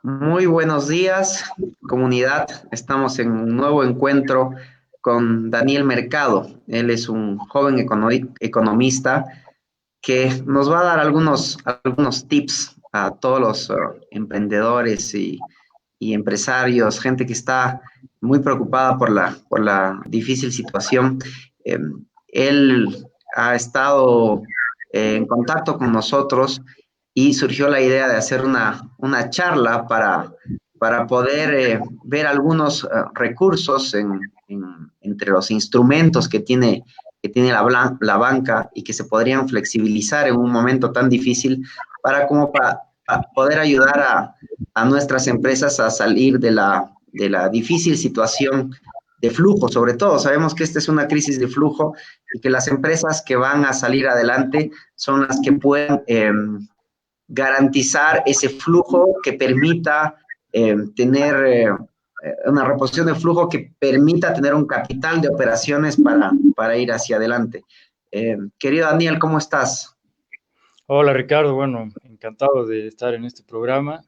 Muy buenos días, comunidad. Estamos en un nuevo encuentro con Daniel Mercado. Él es un joven economista que nos va a dar algunos tips a todos los emprendedores y empresarios, gente que está muy preocupada por la difícil situación. Eh, Él ha estado en contacto con nosotros y surgió la idea de hacer una charla para poder ver algunos recursos entre los instrumentos que tiene la banca y que se podrían flexibilizar en un momento tan difícil para poder ayudar a nuestras empresas a salir de la difícil situación de flujo. Sobre todo, sabemos que esta es una crisis de flujo y que las empresas que van a salir adelante son las que pueden garantizar ese flujo que permita tener una reposición de flujo que permita tener un capital de operaciones para ir hacia adelante. Querido Daniel, ¿cómo estás? Hola Ricardo, bueno, encantado de estar en este programa.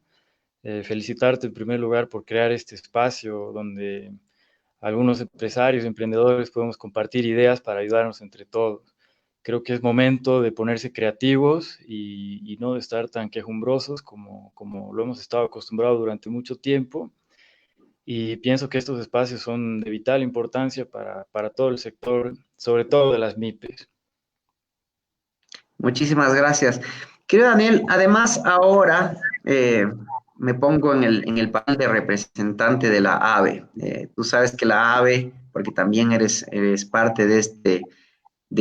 Felicitarte en primer lugar por crear este espacio donde algunos empresarios, emprendedores podemos compartir ideas para ayudarnos entre todos. Creo que es momento de ponerse creativos y no de estar tan quejumbrosos como lo hemos estado acostumbrados durante mucho tiempo. Y pienso que estos espacios son de vital importancia para todo el sector, sobre todo de las MIPES. Muchísimas gracias. Querido Daniel, además ahora me pongo en el papel de representante de la AVE. Tú sabes que la AVE, porque también eres parte de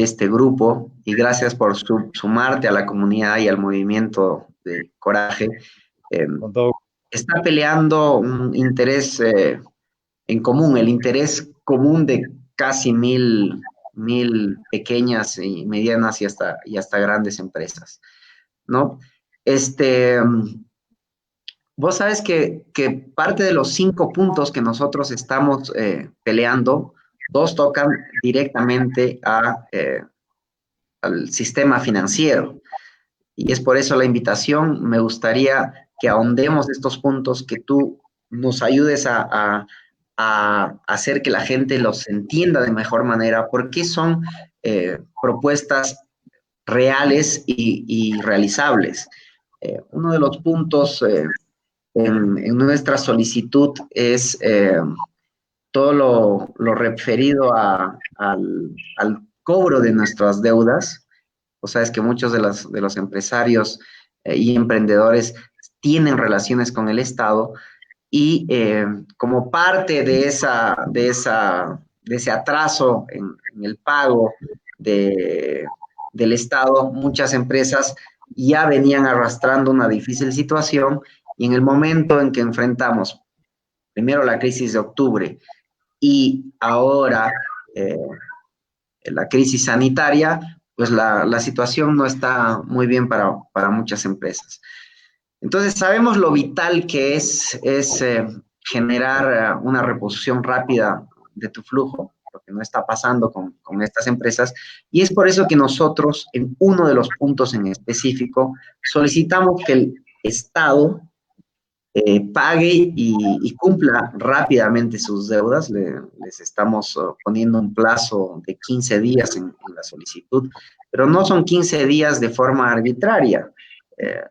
este grupo, y gracias por sumarte a la comunidad y al movimiento de Coraje, eh, Con todo. está peleando un interés en común, el interés común de casi mil pequeñas y medianas y hasta grandes empresas, ¿no? Este, vos sabes que parte de los 5 puntos que nosotros estamos peleando, dos tocan directamente al sistema financiero. Y es por eso la invitación. Me gustaría que ahondemos estos puntos, que tú nos ayudes a hacer que la gente los entienda de mejor manera, porque son propuestas reales y realizables. Uno de los puntos en nuestra solicitud es todo lo referido al cobro de nuestras deudas. O sea, es que muchos de los empresarios y emprendedores tienen relaciones con el Estado y como parte de ese atraso en el pago de, del Estado, muchas empresas ya venían arrastrando una difícil situación, y en el momento en que enfrentamos primero la crisis de octubre y ahora la crisis sanitaria, pues la situación no está muy bien para muchas empresas. Entonces, sabemos lo vital que es generar una reposición rápida de tu flujo, lo que no está pasando con estas empresas, y es por eso que nosotros, en uno de los puntos en específico, solicitamos que el Estado pague y cumpla rápidamente sus deudas. Les estamos poniendo un plazo de 15 días en la solicitud, pero no son 15 días de forma arbitraria. Eh,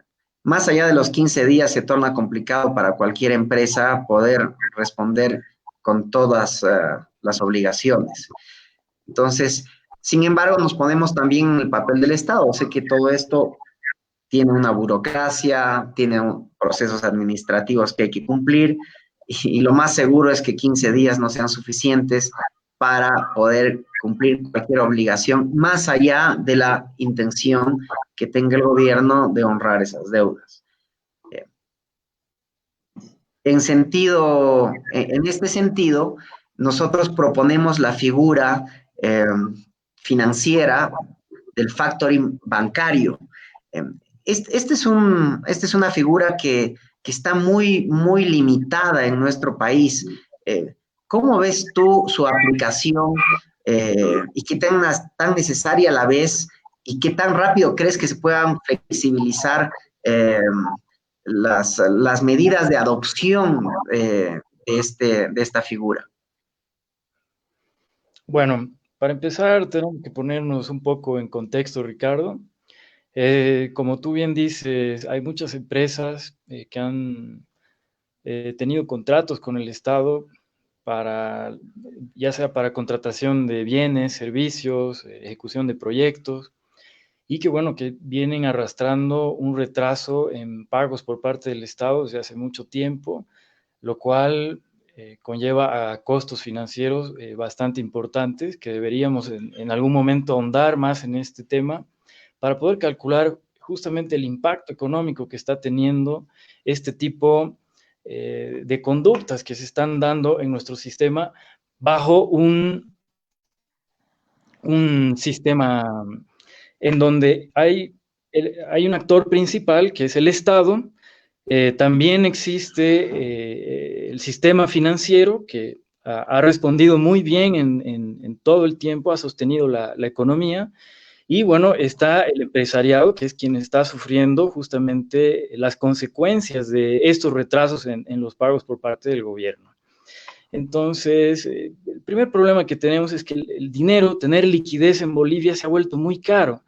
Más allá de los 15 días se torna complicado para cualquier empresa poder responder con todas las obligaciones. Entonces, sin embargo, nos ponemos también en el papel del Estado. Sé que todo esto tiene una burocracia, tiene procesos administrativos que hay que cumplir, y lo más seguro es que 15 días no sean suficientes para poder cumplir cualquier obligación, más allá de la intención que tenga el gobierno de honrar esas deudas. Eh, en este sentido, nosotros proponemos la figura eh, financiera del factoring bancario. Eh, esta es una figura que está muy, muy limitada en nuestro país. Eh, ¿Cómo ves tú su aplicación y qué tan necesaria a la vez, y qué tan rápido crees que se puedan flexibilizar las medidas de adopción de esta figura? Bueno, para empezar tenemos que ponernos un poco en contexto, Ricardo. Como tú bien dices, hay muchas empresas que han tenido contratos con el Estado para, ya sea para contratación de bienes, servicios, ejecución de proyectos, y que bueno, que vienen arrastrando un retraso en pagos por parte del Estado desde hace mucho tiempo, lo cual conlleva a costos financieros bastante importantes, que deberíamos en algún momento ahondar más en este tema para poder calcular justamente el impacto económico que está teniendo este tipo de conductas que se están dando en nuestro sistema bajo un sistema en donde hay un actor principal que es el Estado. También existe el sistema financiero que ha respondido muy bien en todo el tiempo, ha sostenido la economía. Y bueno, está el empresariado, que es quien está sufriendo justamente las consecuencias de estos retrasos en los pagos por parte del gobierno. Entonces, el primer problema que tenemos es que el dinero, tener liquidez en Bolivia se ha vuelto muy caro,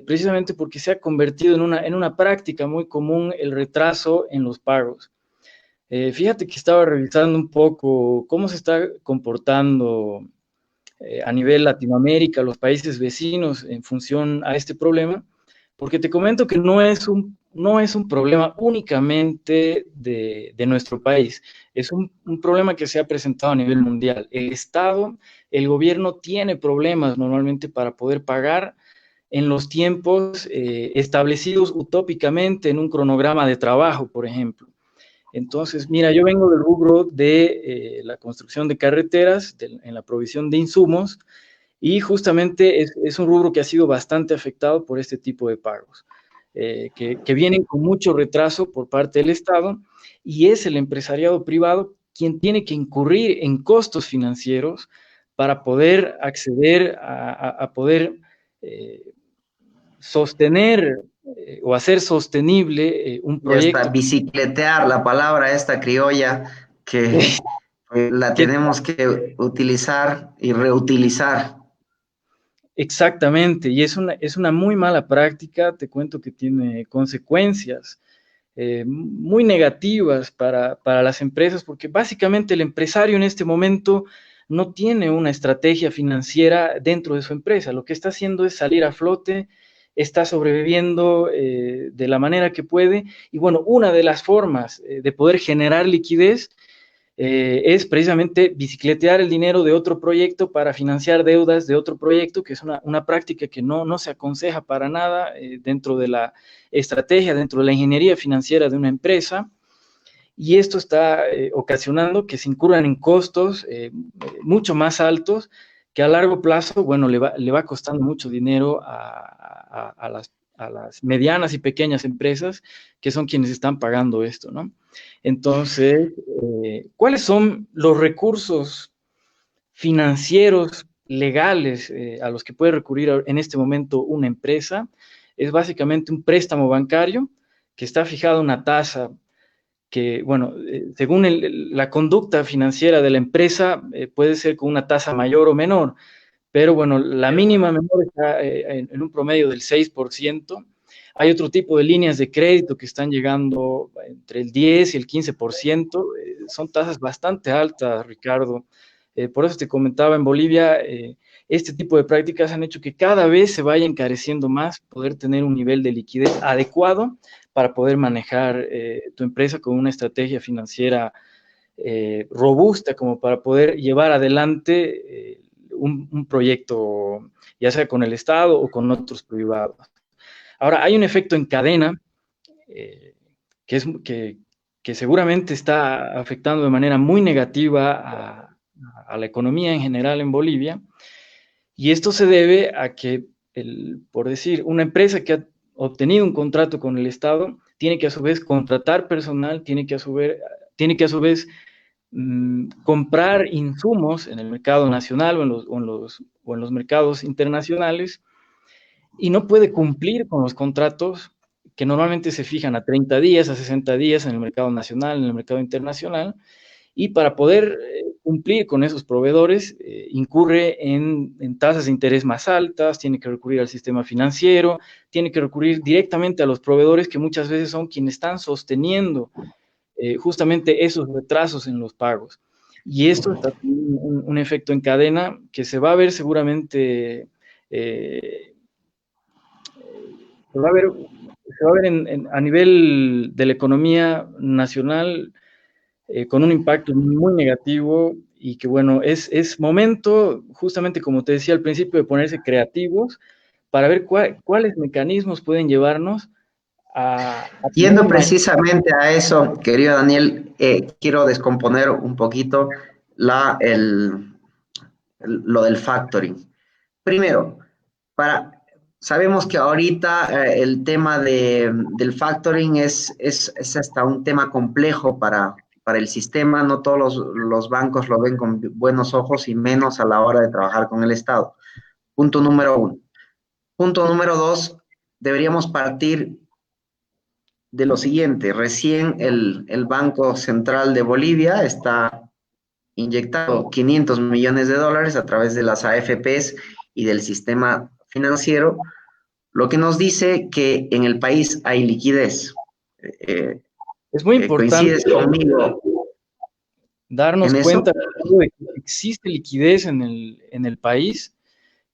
precisamente porque se ha convertido en una práctica muy común el retraso en los pagos. Fíjate que estaba revisando un poco cómo se está comportando a nivel Latinoamérica, los países vecinos, en función a este problema, porque te comento que no es un problema únicamente de nuestro país, es un problema que se ha presentado a nivel mundial. El Estado, el gobierno tiene problemas normalmente para poder pagar en los tiempos establecidos utópicamente en un cronograma de trabajo, por ejemplo. Entonces, mira, yo vengo del rubro de la construcción de carreteras, en la provisión de insumos, y justamente es un rubro que ha sido bastante afectado por este tipo de pagos, que vienen con mucho retraso por parte del Estado, y es el empresariado privado quien tiene que incurrir en costos financieros para poder acceder a poder sostener o hacer sostenible un Y hasta proyecto. bicicletear, la palabra esta criolla que la que tenemos que utilizar y reutilizar. Exactamente, y es una muy mala práctica, te cuento que tiene consecuencias muy negativas para las empresas, porque básicamente el empresario en este momento no tiene una estrategia financiera dentro de su empresa, lo que está haciendo es salir a flote, está sobreviviendo de la manera que puede, y bueno, una de las formas de poder generar liquidez es precisamente bicicletear el dinero de otro proyecto para financiar deudas de otro proyecto, que es una práctica que no se aconseja para nada dentro de la estrategia, dentro de la ingeniería financiera de una empresa. Y esto está ocasionando que se incurran en costos mucho más altos, que a largo plazo, bueno, le va costando mucho dinero a las medianas y pequeñas empresas, que son quienes están pagando esto, ¿no? Entonces, ¿cuáles son los recursos financieros legales a los que puede recurrir en este momento una empresa? Es básicamente un préstamo bancario que está fijado a una tasa que, bueno, según la conducta financiera de la empresa, puede ser con una tasa mayor o menor, pero bueno, la mínima menor está en un promedio del 6%. Hay otro tipo de líneas de crédito que están llegando entre el 10 y el 15%. Son tasas bastante altas, Ricardo. Por eso te comentaba, en Bolivia, este tipo de prácticas han hecho que cada vez se vaya encareciendo más poder tener un nivel de liquidez adecuado para poder manejar tu empresa con una estrategia financiera robusta como para poder llevar adelante un proyecto, ya sea con el Estado o con otros privados. Ahora, hay un efecto en cadena eh, que seguramente está afectando de manera muy negativa a la economía en general en Bolivia, y esto se debe a que, por decir, una empresa que ha obtenido un contrato con el Estado tiene que a su vez contratar personal, tiene que a su vez comprar insumos en el mercado nacional o en los mercados internacionales, y no puede cumplir con los contratos que normalmente se fijan a 30 días, a 60 días en el mercado nacional, en el mercado internacional, y para poder cumplir con esos proveedores, incurre en tasas de interés más altas, tiene que recurrir al sistema financiero, tiene que recurrir directamente a los proveedores que muchas veces son quienes están sosteniendo justamente esos retrasos en los pagos. Y esto está teniendo un efecto en cadena que se va a ver seguramente, se va a ver, a nivel de la economía nacional con un impacto muy negativo y que bueno, es momento, justamente como te decía al principio, de ponerse creativos para ver cuáles mecanismos pueden llevarnos a tener Yendo una... precisamente a eso, querido Daniel, quiero descomponer un poquito la, el, lo del factoring. Primero, sabemos que ahorita el tema del factoring es hasta un tema complejo para el sistema. No todos los bancos lo ven con buenos ojos y menos a la hora de trabajar con el Estado. Punto número uno. Punto número dos, deberíamos partir de lo siguiente. Recién el Banco Central de Bolivia está inyectado 500 millones de dólares a través de las AFPs y del sistema financiero, lo que nos dice que en el país hay liquidez. Es muy importante ¿Coincides conmigo darnos en eso? cuenta de que existe liquidez en el país,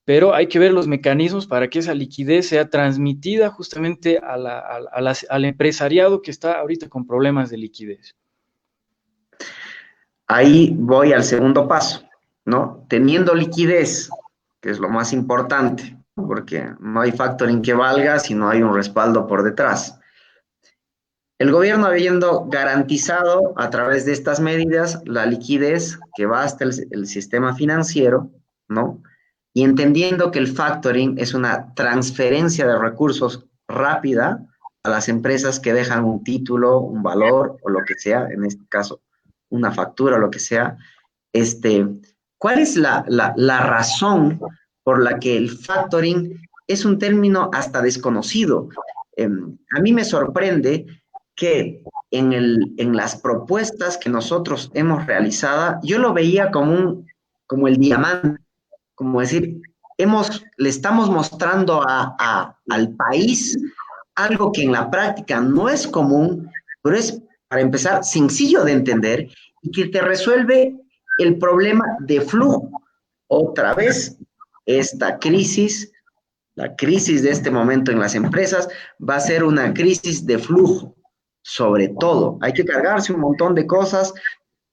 pero hay que ver los mecanismos para que esa liquidez sea transmitida justamente al empresariado que está ahorita con problemas de liquidez. Ahí voy al segundo paso, ¿no? Teniendo liquidez, que es lo más importante, porque no hay factoring que valga si no hay un respaldo por detrás. El gobierno habiendo garantizado a través de estas medidas la liquidez que va hasta el sistema financiero, ¿no? Y entendiendo que el factoring es una transferencia de recursos rápida a las empresas que dejan un título, un valor o lo que sea, en este caso una factura o lo que sea, ¿cuál es la razón por la que el factoring es un término hasta desconocido? A mí me sorprende que en las propuestas que nosotros hemos realizado, yo lo veía como el diamante, como decir, le estamos mostrando al país algo que en la práctica no es común, pero es, para empezar, sencillo de entender y que te resuelve el problema de flujo. Otra vez, esta crisis, la crisis de este momento en las empresas, va a ser una crisis de flujo, sobre todo. Hay que cargarse un montón de cosas,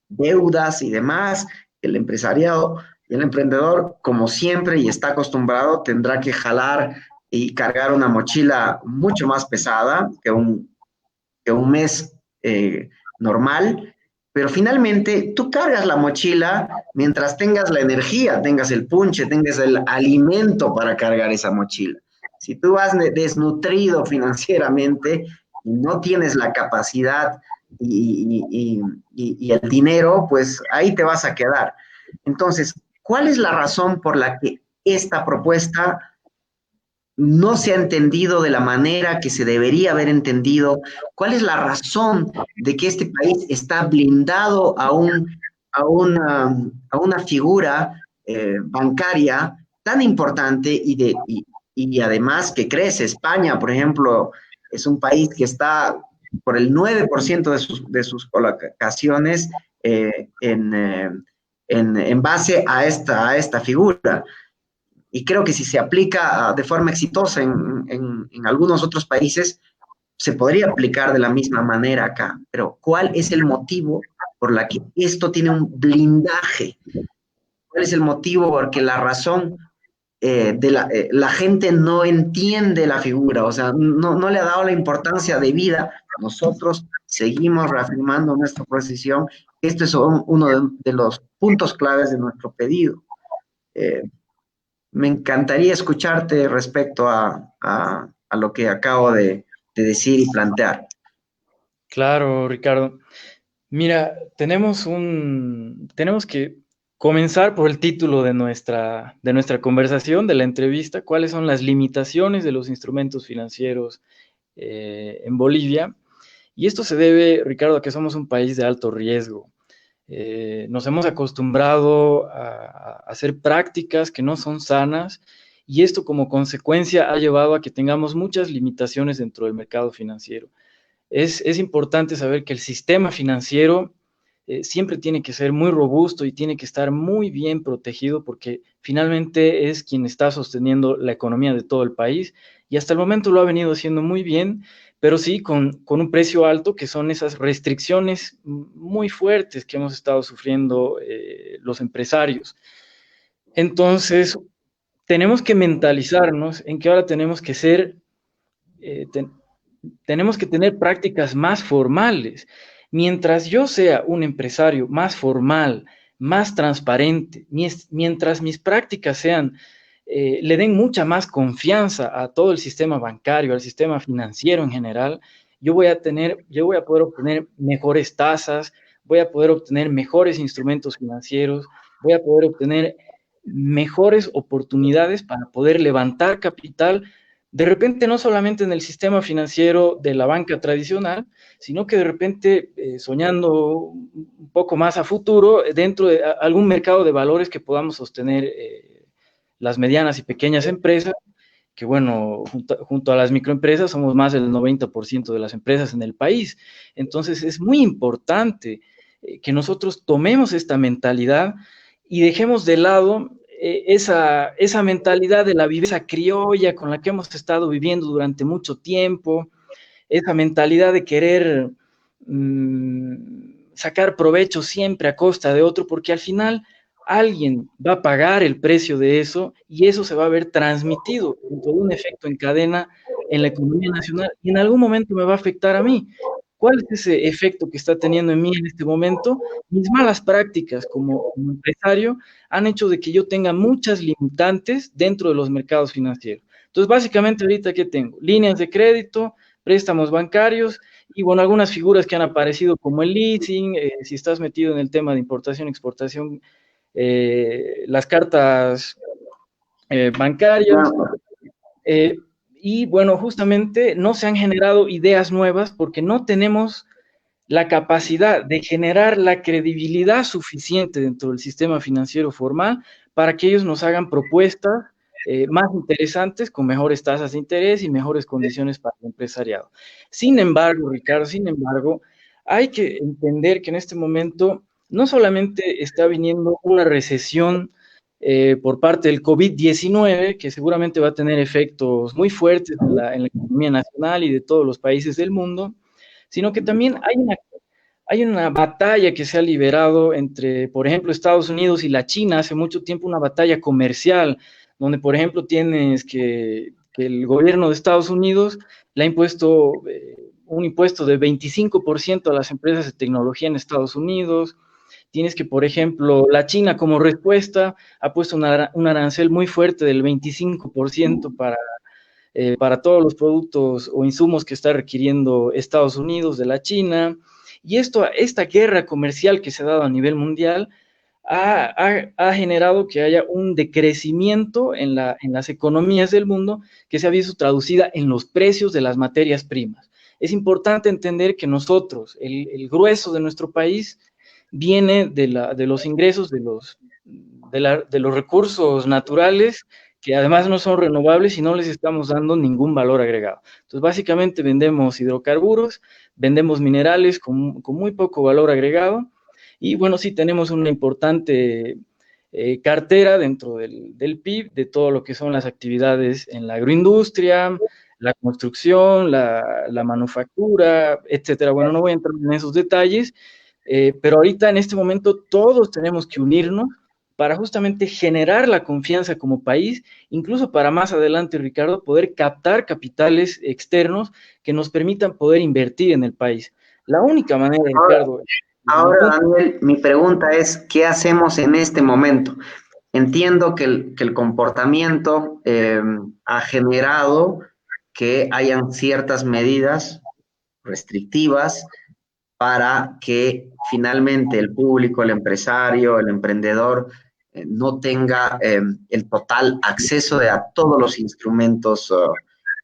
deudas y demás. El empresariado y el emprendedor, como siempre y está acostumbrado, tendrá que jalar y cargar una mochila mucho más pesada que un mes normal, pero finalmente tú cargas la mochila mientras tengas la energía, tengas el punche, tengas el alimento para cargar esa mochila. Si tú vas desnutrido financieramente y no tienes la capacidad y el dinero, pues ahí te vas a quedar. Entonces, ¿cuál es la razón por la que esta propuesta no se ha entendido de la manera que se debería haber entendido? ¿Cuál es la razón de que este país está blindado a una figura bancaria tan importante y además que crece? España, por ejemplo, es un país que está por el 9% de sus colocaciones en base a esta figura. Y creo que si se aplica de forma exitosa en algunos otros países, se podría aplicar de la misma manera acá. Pero ¿cuál es el motivo por la que esto tiene un blindaje? ¿Cuál es el motivo por que la razón la gente no entiende la figura? O sea, no le ha dado la importancia debida. Nosotros seguimos reafirmando nuestra posición. Este es uno de los puntos claves de nuestro pedido. Me encantaría escucharte respecto a lo que acabo de decir y plantear. Claro, Ricardo. Mira, tenemos que comenzar por el título de nuestra conversación, de la entrevista, cuáles son las limitaciones de los instrumentos financieros en Bolivia. Y esto se debe, Ricardo, a que somos un país de alto riesgo. Nos hemos acostumbrado a hacer prácticas que no son sanas y esto como consecuencia ha llevado a que tengamos muchas limitaciones dentro del mercado financiero. Es importante saber que el sistema financiero siempre tiene que ser muy robusto y tiene que estar muy bien protegido porque finalmente es quien está sosteniendo la economía de todo el país y hasta el momento lo ha venido haciendo muy bien, pero sí con un precio alto, que son esas restricciones muy fuertes que hemos estado sufriendo los empresarios. Entonces, tenemos que mentalizarnos en que ahora tenemos que ser, tenemos que tener prácticas más formales. Mientras yo sea un empresario más formal, más transparente, mientras mis prácticas sean, le den mucha más confianza a todo el sistema bancario, al sistema financiero en general, yo voy a poder obtener mejores tasas, voy a poder obtener mejores instrumentos financieros, voy a poder obtener mejores oportunidades para poder levantar capital, de repente no solamente en el sistema financiero de la banca tradicional, sino que de repente soñando un poco más a futuro, dentro de algún mercado de valores que podamos sostener las medianas y pequeñas empresas, que bueno, junto a las microempresas somos más del 90% de las empresas en el país. Entonces es muy importante que nosotros tomemos esta mentalidad y dejemos de lado esa mentalidad de la viveza criolla con la que hemos estado viviendo durante mucho tiempo, esa mentalidad de querer sacar provecho siempre a costa de otro, porque al final alguien va a pagar el precio de eso y eso se va a ver transmitido dentro de un efecto en cadena en la economía nacional y en algún momento me va a afectar a mí. ¿Cuál es ese efecto que está teniendo en mí en este momento? Mis malas prácticas como empresario han hecho de que yo tenga muchas limitantes dentro de los mercados financieros. Entonces, básicamente ahorita, ¿qué tengo? Líneas de crédito, préstamos bancarios y, bueno, algunas figuras que han aparecido como el leasing, si estás metido en el tema de importación, exportación, las cartas bancarias. Y, bueno, justamente no se han generado ideas nuevas porque no tenemos la capacidad de generar la credibilidad suficiente dentro del sistema financiero formal para que ellos nos hagan propuestas más interesantes, con mejores tasas de interés y mejores condiciones para el empresariado. Sin embargo, Ricardo, hay que entender que en este momento no solamente está viniendo una recesión por parte del COVID-19, que seguramente va a tener efectos muy fuertes en la economía nacional y de todos los países del mundo, sino que también hay una batalla que se ha liberado entre, por ejemplo, Estados Unidos y la China hace mucho tiempo, una batalla comercial, donde, por ejemplo, tienes que el gobierno de Estados Unidos le ha impuesto un impuesto de 25% a las empresas de tecnología en Estados Unidos. Tienes que, por ejemplo, la China como respuesta ha puesto un arancel muy fuerte del 25% para todos los productos o insumos que está requiriendo Estados Unidos de la China. Y esta guerra comercial que se ha dado a nivel mundial ha generado que haya un decrecimiento en las economías del mundo que se ha visto traducida en los precios de las materias primas. Es importante entender que nosotros, el grueso de nuestro país, viene de los ingresos de los recursos naturales que además no son renovables y no les estamos dando ningún valor agregado. Entonces, básicamente vendemos hidrocarburos, vendemos minerales con muy poco valor agregado y, bueno, sí tenemos una importante cartera dentro del PIB de todo lo que son las actividades en la agroindustria, la construcción, la manufactura, etcétera. Bueno, no voy a entrar en esos detalles, pero ahorita en este momento todos tenemos que unirnos para justamente generar la confianza como país, incluso para más adelante, Ricardo, poder captar capitales externos que nos permitan poder invertir en el país. La única manera, Ricardo. Ahora, Daniel, mi pregunta es, ¿qué hacemos en este momento? Entiendo que el comportamiento ha generado que hayan ciertas medidas restrictivas para que finalmente el público, el empresario, el emprendedor no tenga el total acceso a todos los instrumentos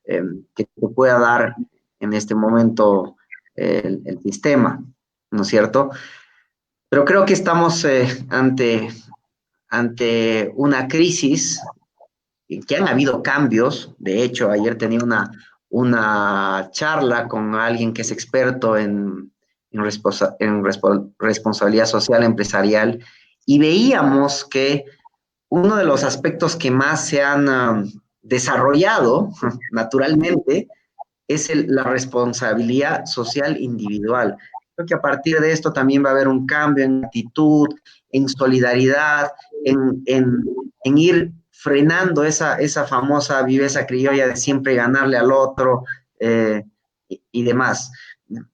que te pueda dar en este momento el sistema, ¿no es cierto? Pero creo que estamos ante una crisis, que han habido cambios. De hecho, ayer tenía una charla con alguien que es experto en responsabilidad social empresarial, y veíamos que uno de los aspectos que más se han desarrollado naturalmente es la responsabilidad social individual. Creo que a partir de esto también va a haber un cambio en actitud, en solidaridad, en ir frenando esa famosa viveza criolla de siempre ganarle al otro, y demás.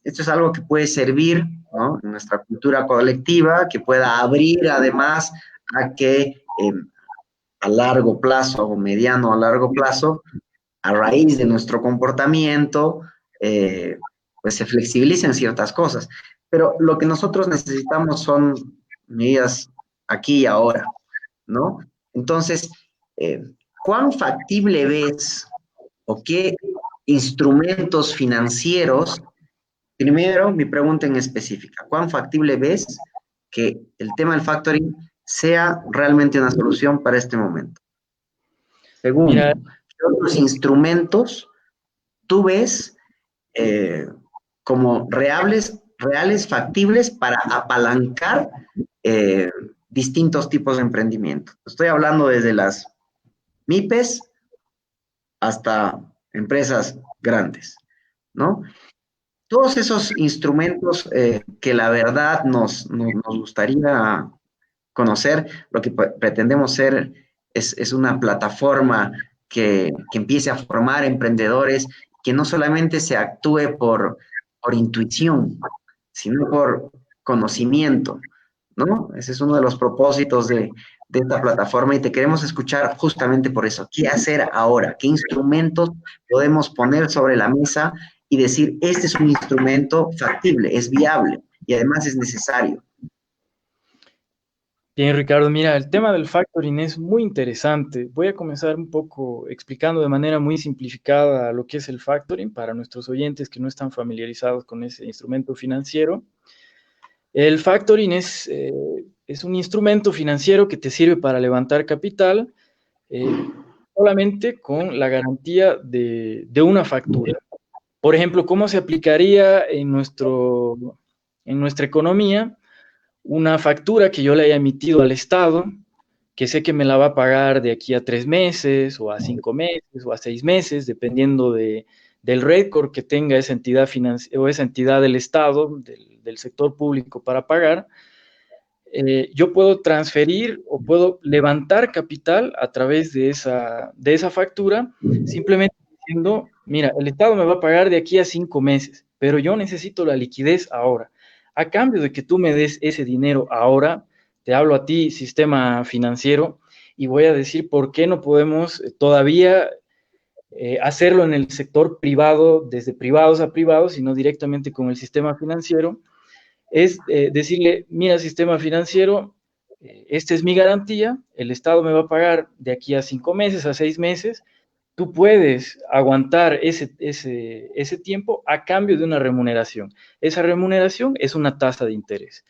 Esto es algo que puede servir, ¿no?, en nuestra cultura colectiva, que pueda abrir además a que a largo plazo o mediano a largo plazo, a raíz de nuestro comportamiento, pues se flexibilicen ciertas cosas. Pero lo que nosotros necesitamos son medidas aquí y ahora, ¿no? Entonces, eh, ¿cuán factible ves o qué instrumentos financieros? Primero, mi pregunta en específica, ¿cuán factible ves que el tema del factoring sea realmente una solución para este momento? Mira, Segundo, ¿qué otros instrumentos tú ves eh, como reales, factibles para apalancar eh, distintos tipos de emprendimiento? Estoy hablando desde las MIPES hasta empresas grandes, ¿no? Todos esos instrumentos que la verdad nos gustaría conocer. Lo que pretendemos ser es una plataforma que empiece a formar emprendedores, que no solamente se actúe por intuición, sino por conocimiento, ¿no? Ese es uno de los propósitos de esta plataforma, y te queremos escuchar justamente por eso. ¿Qué hacer ahora? ¿Qué instrumentos podemos poner sobre la mesa y decir, este es un instrumento factible, es viable y además es necesario? bien, Ricardo, mira, el tema del factoring es muy interesante. Voy a comenzar un poco explicando de manera muy simplificada lo que es el factoring para nuestros oyentes que no están familiarizados con ese instrumento financiero. El factoring es un instrumento financiero que te sirve para levantar capital eh, solamente con la garantía de una factura. Por ejemplo, ¿cómo se aplicaría en nuestra economía una factura que yo le haya emitido al Estado, que sé que me la va a pagar de aquí a 3 meses, o a 5 meses, o a 6 meses, dependiendo del récord que tenga esa entidad financiera o esa entidad del Estado, del sector público para pagar? Yo puedo transferir o puedo levantar capital a través de esa factura, simplemente diciendo, mira, el Estado me va a pagar de aquí a 5 meses, pero yo necesito la liquidez ahora. A cambio de que tú me des ese dinero ahora, te hablo a ti, sistema financiero, y voy a decir por qué no podemos todavía hacerlo en el sector privado, desde privados a privados, sino directamente con el sistema financiero. Es decirle, mira, sistema financiero, esta es mi garantía, el Estado me va a pagar de aquí a 5 meses, a 6 meses, tú puedes aguantar ese tiempo a cambio de una remuneración. Esa remuneración es una tasa de interés.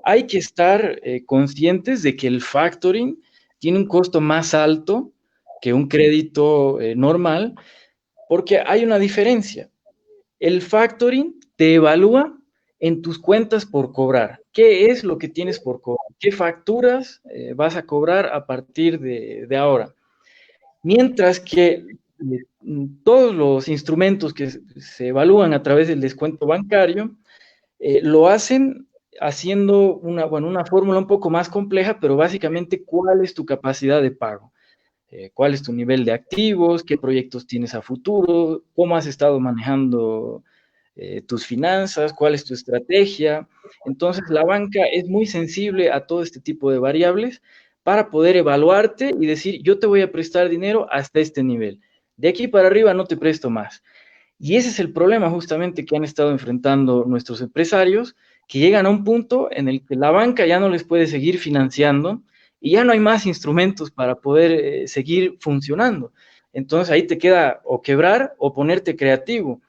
Hay que estar conscientes de que el factoring tiene un costo más alto que un crédito normal, porque hay una diferencia. El factoring te evalúa en tus cuentas por cobrar. ¿Qué es lo que tienes por cobrar? ¿Qué facturas vas a cobrar a partir de ahora? Mientras que todos los instrumentos que se evalúan a través del descuento bancario lo hacen haciendo una fórmula un poco más compleja, pero básicamente cuál es tu capacidad de pago. Cuál es tu nivel de activos, qué proyectos tienes a futuro, cómo has estado manejando tus finanzas, cuál es tu estrategia. Entonces, la banca es muy sensible a todo este tipo de variables para poder evaluarte y decir, yo te voy a prestar dinero hasta este nivel. De aquí para arriba no te presto más. Y ese es el problema justamente que han estado enfrentando nuestros empresarios, que llegan a un punto en el que la banca ya no les puede seguir financiando y ya no hay más instrumentos para poder seguir funcionando. Entonces ahí te queda o quebrar o ponerte creativo.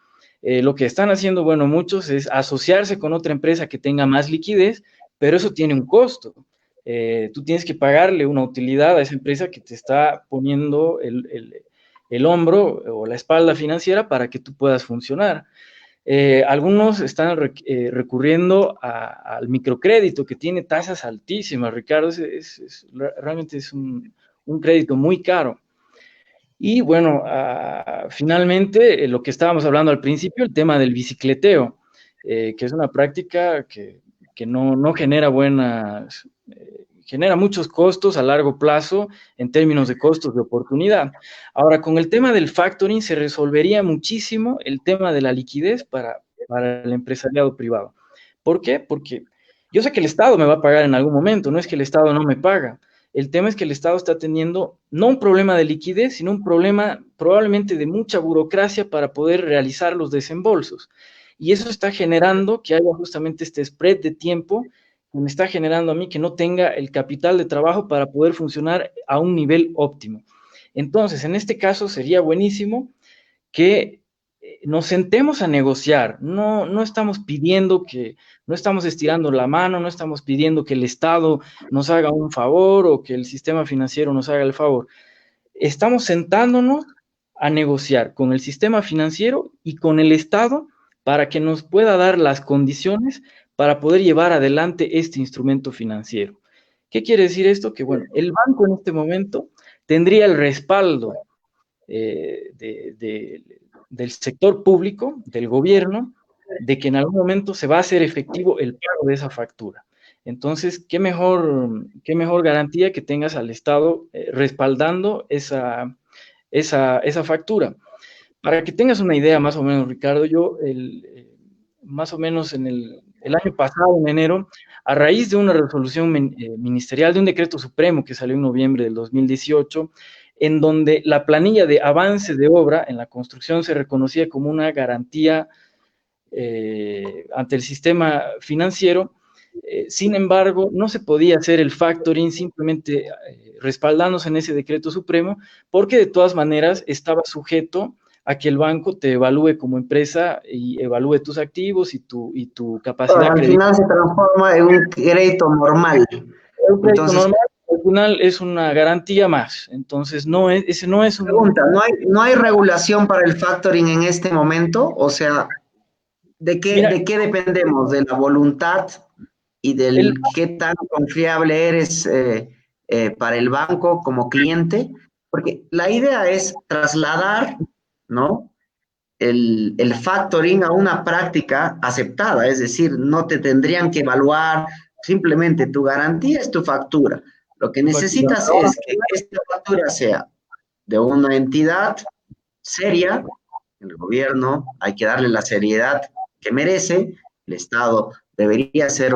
lo que están haciendo, bueno, muchos es asociarse con otra empresa que tenga más liquidez, pero eso tiene un costo. Tú tienes que pagarle una utilidad a esa empresa que te está poniendo el hombro o la espalda financiera para que tú puedas funcionar. Algunos están recurriendo al microcrédito que tiene tasas altísimas, Ricardo. Realmente es un crédito muy caro. Y bueno, finalmente, lo que estábamos hablando al principio, el tema del bicicleteo, que es una práctica que no genera buenas, genera muchos costos a largo plazo en términos de costos de oportunidad. Ahora, con el tema del factoring se resolvería muchísimo el tema de la liquidez para el empresariado privado. ¿Por qué? Porque yo sé que el Estado me va a pagar en algún momento, no es que el Estado no me paga. El tema es que el Estado está teniendo no un problema de liquidez, sino un problema probablemente de mucha burocracia para poder realizar los desembolsos. Y eso está generando que haya justamente este spread de tiempo que me está generando a mí que no tenga el capital de trabajo para poder funcionar a un nivel óptimo. Entonces, en este caso sería buenísimo que nos sentemos a negociar. No estamos pidiendo no estamos estirando la mano, no estamos pidiendo que el Estado nos haga un favor o que el sistema financiero nos haga el favor. Estamos sentándonos a negociar con el sistema financiero y con el Estado para que nos pueda dar las condiciones para poder llevar adelante este instrumento financiero. ¿Qué quiere decir esto? Que bueno, el banco en este momento tendría el respaldo del sector público, del gobierno, de que en algún momento se va a hacer efectivo el pago de esa factura. Entonces, qué mejor garantía que tengas al Estado respaldando esa factura. Para que tengas una idea más o menos, Ricardo, yo más o menos en el año pasado, en enero, a raíz de una resolución ministerial, de un decreto supremo que salió en noviembre del 2018, en donde la planilla de avance de obra en la construcción se reconocía como una garantía ante el sistema financiero. Sin embargo, no se podía hacer el factoring simplemente respaldándose en ese decreto supremo, porque de todas maneras estaba sujeto a que el banco te evalúe como empresa y evalúe tus activos y tu capacidad Al crediticia. final se transforma en un crédito normal. Un crédito Entonces, normal, al final es una garantía más. Entonces, ese no es un... pregunta, ¿no hay regulación para el factoring en este momento? O sea, Mira, de qué dependemos? ¿De la voluntad y el, del qué tan confiable eres para el banco como cliente? Porque la idea es trasladar, ¿no? El factoring a una práctica aceptada, es decir, no te tendrían que evaluar, simplemente tu garantía es tu factura. Lo que tu factura. necesitas es que esta factura sea de una entidad seria, el gobierno hay que darle la seriedad que merece, el Estado debería ser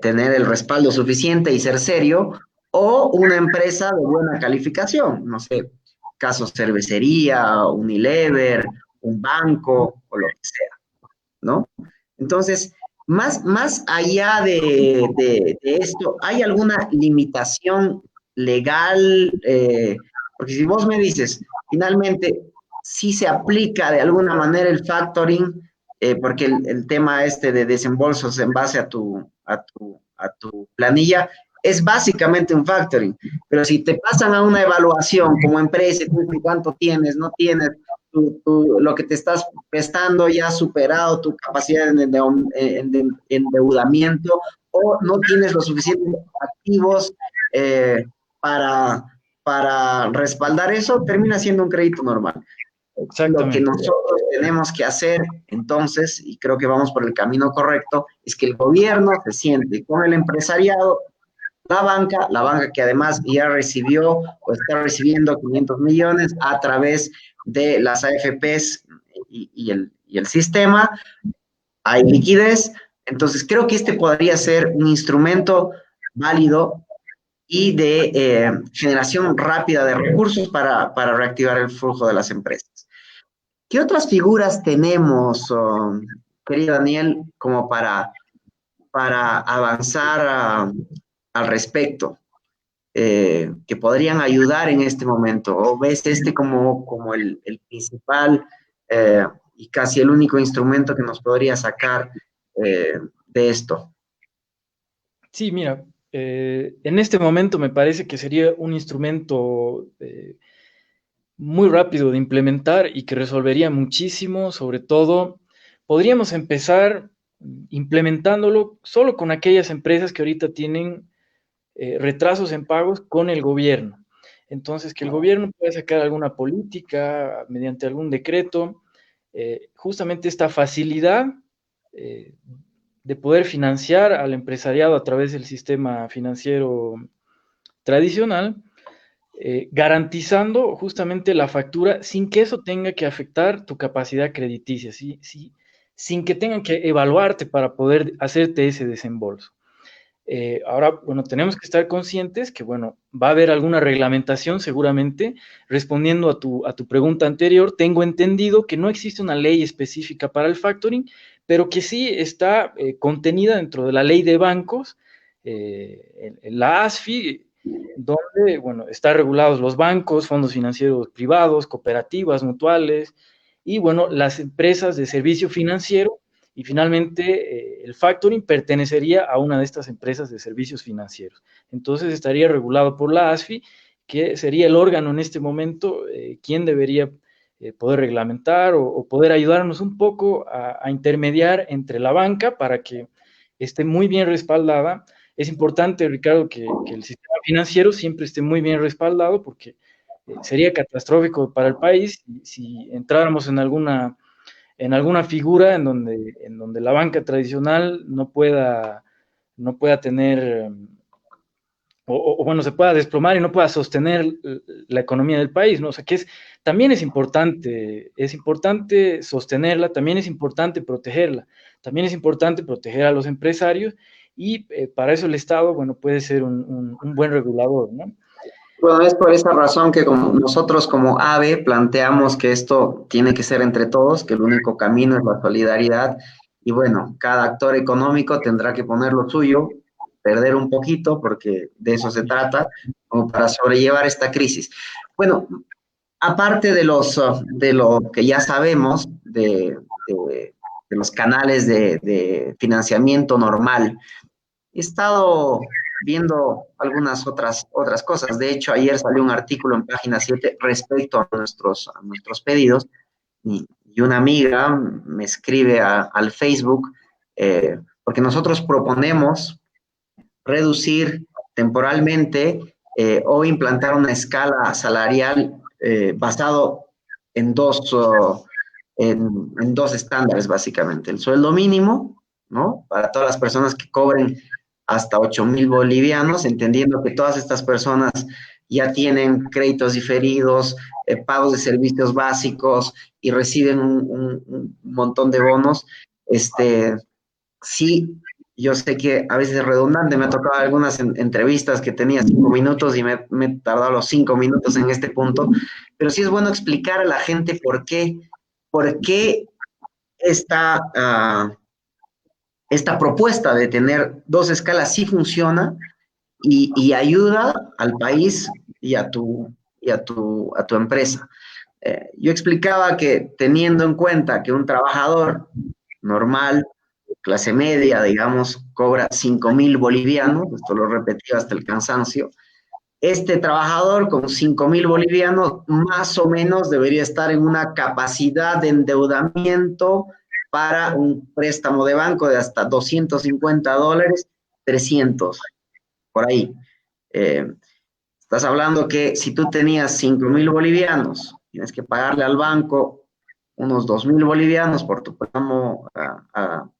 tener el respaldo suficiente y ser serio, o una empresa de buena calificación, no sé, caso cervecería, Unilever, un banco o lo que sea, ¿no? Entonces, más allá de esto, ¿hay alguna limitación legal? Porque si vos me dices, finalmente, sí se aplica de alguna manera el factoring, porque el tema este de desembolsos en base a tu planilla es básicamente un factoring, pero si te pasan a una evaluación como empresa, cuánto tienes, no tienes, lo que te estás prestando ya ha superado tu capacidad de endeudamiento o no tienes los suficientes activos eh, para, para respaldar eso, termina siendo un crédito normal. Lo que Exactamente. nosotros tenemos que hacer entonces, y creo que vamos por el camino correcto, es que el gobierno se siente con el empresariado, la banca que además ya recibió o está recibiendo 500 millones a través de las AFPs y el sistema, hay liquidez, entonces creo que este podría ser un instrumento válido y de generación rápida de recursos para reactivar el flujo de las empresas. ¿Qué otras figuras tenemos, querido Daniel, como para avanzar al respecto? que podrían ayudar en este momento? ¿O ves este como el principal y casi el único instrumento que nos podría sacar de esto? Sí, mira, en este momento me parece que sería un instrumento muy rápido de implementar y que resolvería muchísimo. Sobre todo, podríamos empezar implementándolo solo con aquellas empresas que ahorita tienen retrasos en pagos con el gobierno. Entonces, que el gobierno pueda sacar alguna política mediante algún decreto, justamente esta facilidad eh, de poder financiar al empresariado a través del sistema financiero tradicional, garantizando justamente la factura sin que eso tenga que afectar tu capacidad crediticia, ¿sí? Sí, sin que tengan que evaluarte para poder hacerte ese desembolso. Ahora, bueno, tenemos que estar conscientes que, bueno, va a haber alguna reglamentación seguramente. Respondiendo a tu pregunta anterior, tengo entendido que no existe una ley específica para el factoring, pero que sí está contenida dentro de la ley de bancos, en la ASFI, donde, bueno, están regulados los bancos, fondos financieros privados, cooperativas, mutuales, y, bueno, las empresas de servicio financiero. Y finalmente, el factoring pertenecería a una de estas empresas de servicios financieros. Entonces estaría regulado por la ASFI, que sería el órgano en este momento quien debería poder reglamentar o poder ayudarnos un poco a intermediar entre la banca para que esté muy bien respaldada. Es importante, Ricardo, que el sistema financiero siempre esté muy bien respaldado, porque sería catastrófico para el país si entráramos en alguna figura en donde la banca tradicional no pueda tener, o bueno, se pueda desplomar y no pueda sostener la economía del país, ¿no? O sea, también es importante sostenerla, también es importante protegerla, también es importante proteger a los empresarios, y para eso el Estado, bueno, puede ser un buen regulador, ¿no? Bueno, es por esa razón que nosotros como AVE planteamos que esto tiene que ser entre todos, que el único camino es la solidaridad y bueno, cada actor económico tendrá que poner lo suyo, perder un poquito, porque de eso se trata, como para sobrellevar esta crisis. Bueno, aparte de lo que ya sabemos de los canales de financiamiento normal, he estado viendo algunas otras cosas. De hecho, ayer salió un artículo en Página 7 respecto a nuestros pedidos y una amiga me escribe al Facebook porque nosotros proponemos reducir temporalmente o implantar una escala salarial basado en en dos estándares, básicamente. El sueldo mínimo, ¿no? Para todas las personas que cobren hasta 8,000 bolivianos, entendiendo que todas estas personas ya tienen créditos diferidos, pagos de servicios básicos y reciben un montón de bonos. Sí, yo sé que a veces es redundante, me ha tocado algunas entrevistas que tenía 5 minutos y me he tardado los 5 minutos en este punto, pero sí es bueno explicar a la gente por qué esta, esta propuesta de tener dos escalas sí funciona y ayuda al país y a tu empresa. Yo explicaba que teniendo en cuenta que un trabajador normal, clase media, digamos, cobra 5,000 bolivianos, esto lo repetí hasta el cansancio, este trabajador con 5,000 bolivianos más o menos debería estar en una capacidad de endeudamiento para un préstamo de banco de hasta $250, 300, por ahí. Eh, Estás hablando que si tú tenías 5,000 bolivianos, tienes que pagarle al banco unos 2,000 bolivianos por tu préstamo,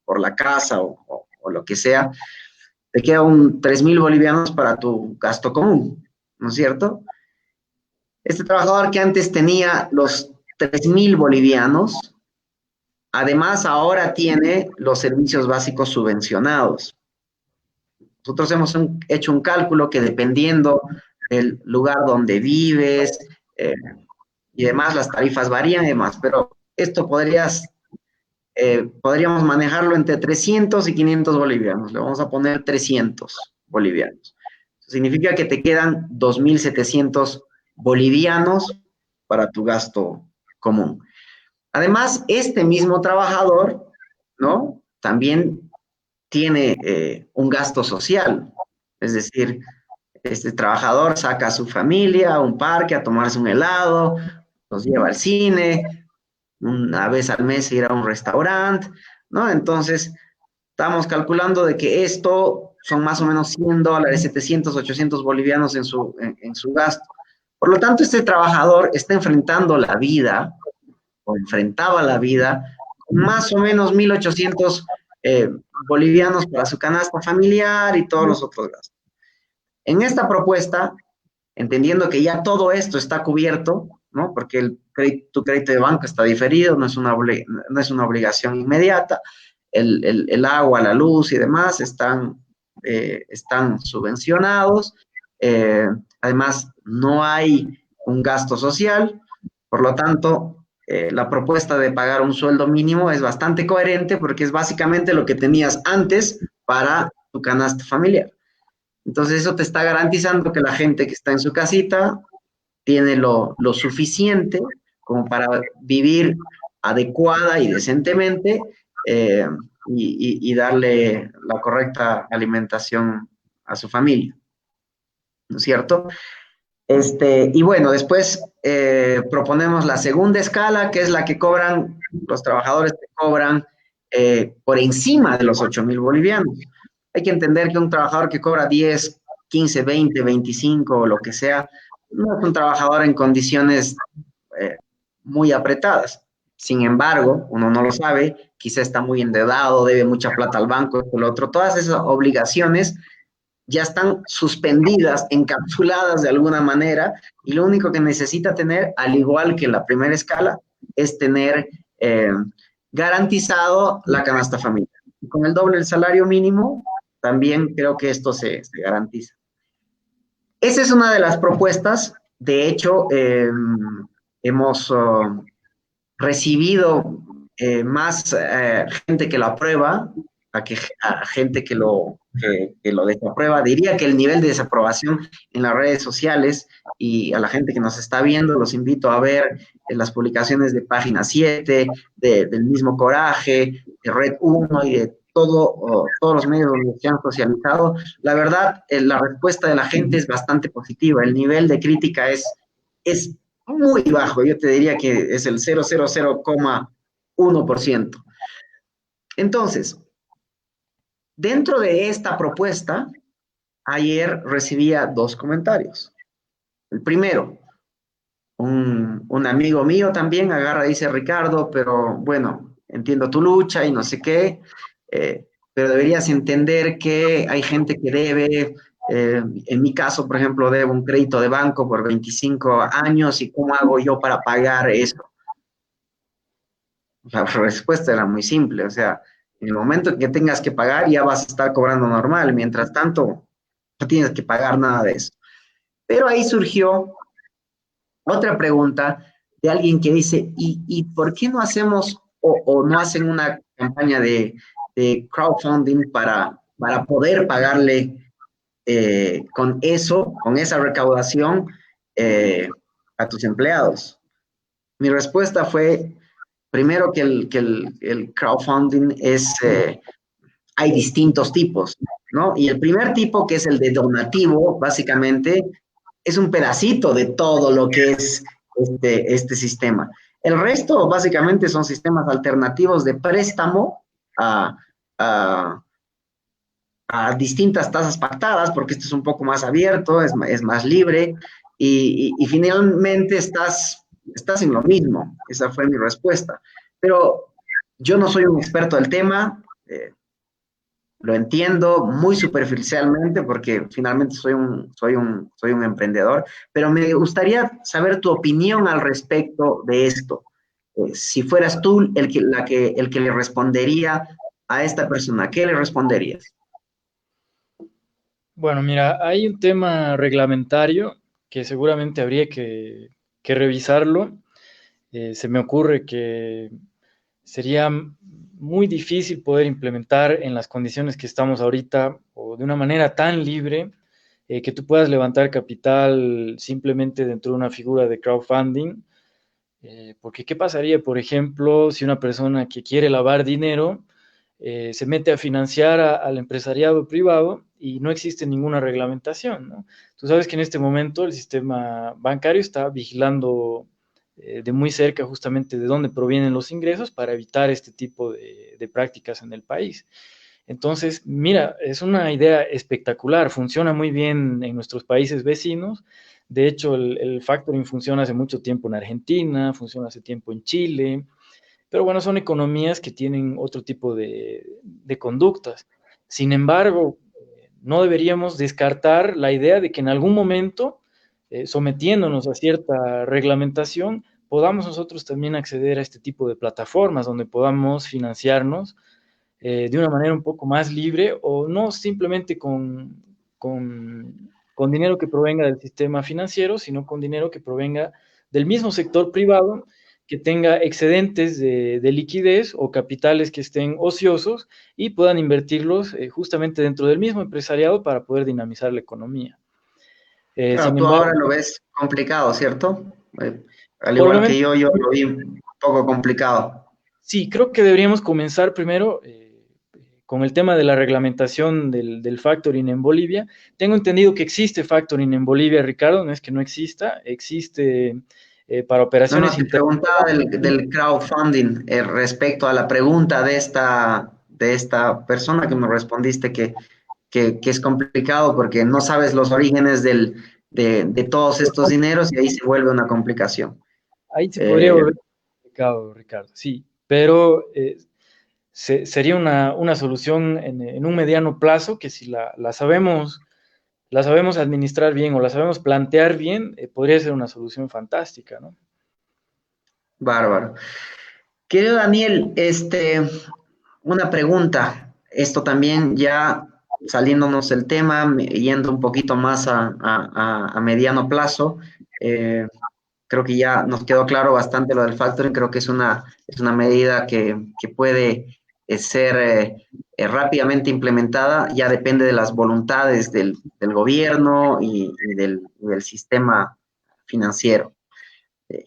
por la casa o lo que sea, te queda un 3,000 bolivianos para tu gasto común, ¿no es cierto? Este trabajador que antes tenía los 3,000 bolivianos, además ahora tiene los servicios básicos subvencionados. Nosotros hemos hecho un cálculo que dependiendo del lugar donde vives y demás, las tarifas varían y demás, pero esto podríamos manejarlo entre 300 y 500 bolivianos. Le vamos a poner 300 bolivianos. significa que te quedan 2.700 bolivianos para tu gasto común. Además, este mismo trabajador, ¿no? También tiene un gasto social, es decir, este trabajador saca a su familia a un parque a tomarse un helado, los lleva al cine, una vez al mes ir a un restaurante, ¿no? Entonces, estamos calculando de que esto son más o menos $100, 700, 800 bolivianos en su gasto. Por lo tanto, este trabajador está enfrentando la vida, o enfrentaba la vida, con más o menos 1.800 bolivianos para su canasta familiar y todos los otros gastos. En esta propuesta, entendiendo que ya todo esto está cubierto, ¿no? Porque tu crédito de banco está diferido, no es una obligación inmediata, el agua, la luz y demás están subvencionados, además no hay un gasto social, por lo tanto, la propuesta de pagar un sueldo mínimo es bastante coherente porque es básicamente lo que tenías antes para tu canasta familiar. Entonces eso te está garantizando que la gente que está en su casita tiene lo suficiente como para vivir adecuada y decentemente eh, y darle la correcta alimentación a su familia, ¿no es cierto? Y bueno, después proponemos la segunda escala, que es la que cobran, los trabajadores que cobran por encima de los 8.000 bolivianos. Hay que entender que un trabajador que cobra 10, 15, 20, 25 o lo que sea, no es un trabajador en condiciones eh, muy apretadas. Sin embargo, uno no lo sabe, quizá está muy endeudado, debe mucha plata al banco, el otro, todas esas obligaciones ya están suspendidas, encapsuladas de alguna manera, y lo único que necesita tener, al igual que la primera escala, es tener garantizado la canasta familiar. Y con el doble del salario mínimo, también creo que esto se garantiza. Esa es una de las propuestas. De hecho, hemos recibido más gente que lo aprueba a gente que lo desaprueba. Diría que el nivel de desaprobación en las redes sociales y a la gente que nos está viendo, los invito a ver las publicaciones de Página 7, del mismo Coraje, de Red 1 y de todos los medios donde se han socializado. La verdad, la respuesta de la gente es bastante positiva. El nivel de crítica es muy bajo, yo te diría que es el 0,1%. Entonces, dentro de esta propuesta, ayer recibía 2 comentarios. El primero, un amigo mío también agarra y dice, Ricardo, pero bueno, entiendo tu lucha y no sé qué, pero deberías entender que hay gente que debe, en mi caso, por ejemplo, debo un crédito de banco por 25 años y ¿cómo hago yo para pagar eso? La respuesta era muy simple, o sea, en el momento en que tengas que pagar ya vas a estar cobrando normal, mientras tanto no tienes que pagar nada de eso. Pero ahí surgió otra pregunta de alguien que dice, ¿y por qué no hacemos o no hacen una campaña de crowdfunding para poder pagarle con eso, con esa recaudación a tus empleados? Mi respuesta fue, primero que el crowdfunding hay distintos tipos, ¿no? Y el primer tipo, que es el de donativo, básicamente, es un pedacito de todo lo que es este sistema. El resto, básicamente, son sistemas alternativos de préstamo a, a, a distintas tasas pactadas, porque esto es un poco más abierto, es más libre, y finalmente estás en lo mismo. Esa fue mi respuesta. Pero yo no soy un experto del tema, lo entiendo muy superficialmente porque finalmente soy un emprendedor, pero me gustaría saber tu opinión al respecto de esto. Si fueras tú el que le respondería a esta persona, ¿qué le responderías? Bueno, mira, hay un tema reglamentario que seguramente habría que revisarlo. Se me ocurre que sería muy difícil poder implementar en las condiciones que estamos ahorita o de una manera tan libre que tú puedas levantar capital simplemente dentro de una figura de crowdfunding. Porque ¿qué pasaría, por ejemplo, si una persona que quiere lavar dinero se mete a financiar al empresariado privado y no existe ninguna reglamentación, ¿no? Tú sabes que en este momento el sistema bancario está vigilando de muy cerca justamente de dónde provienen los ingresos para evitar este tipo de prácticas en el país. Entonces, mira, es una idea espectacular, funciona muy bien en nuestros países vecinos. De hecho, el factoring funciona hace mucho tiempo en Argentina, funciona hace tiempo en Chile, pero bueno, son economías que tienen otro tipo de conductas. Sin embargo, no deberíamos descartar la idea de que en algún momento, sometiéndonos a cierta reglamentación, podamos nosotros también acceder a este tipo de plataformas donde podamos financiarnos de una manera un poco más libre o no simplemente con dinero que provenga del sistema financiero, sino con dinero que provenga del mismo sector privado que tenga excedentes de liquidez o capitales que estén ociosos y puedan invertirlos justamente dentro del mismo empresariado para poder dinamizar la economía. Claro, Sin tú ahora embargo, lo ves complicado, ¿cierto? Al por el igual que momento, yo lo vi un poco complicado. sí, creo que deberíamos comenzar primero con el tema de la reglamentación del factoring en Bolivia. Tengo entendido que existe factoring en Bolivia, Ricardo, no es que no exista, existe para No, no, operaciones te preguntaba internacionales. del crowdfunding respecto a la pregunta de esta persona que me respondiste que es complicado porque no sabes los orígenes de todos estos dineros y ahí se vuelve una complicación. Ahí se podría Eh, volver complicado, Ricardo, sí, pero sería una solución en un mediano plazo que si la sabemos administrar bien o la sabemos plantear bien, podría ser una solución fantástica, ¿no? Bárbaro. Querido Daniel, una pregunta. Esto también ya saliéndonos del tema, yendo un poquito más a mediano plazo. eh, Creo que ya nos quedó claro bastante lo del factoring. Creo que es una medida que puede ser rápidamente implementada. Ya depende de las voluntades del gobierno y del sistema financiero. Eh,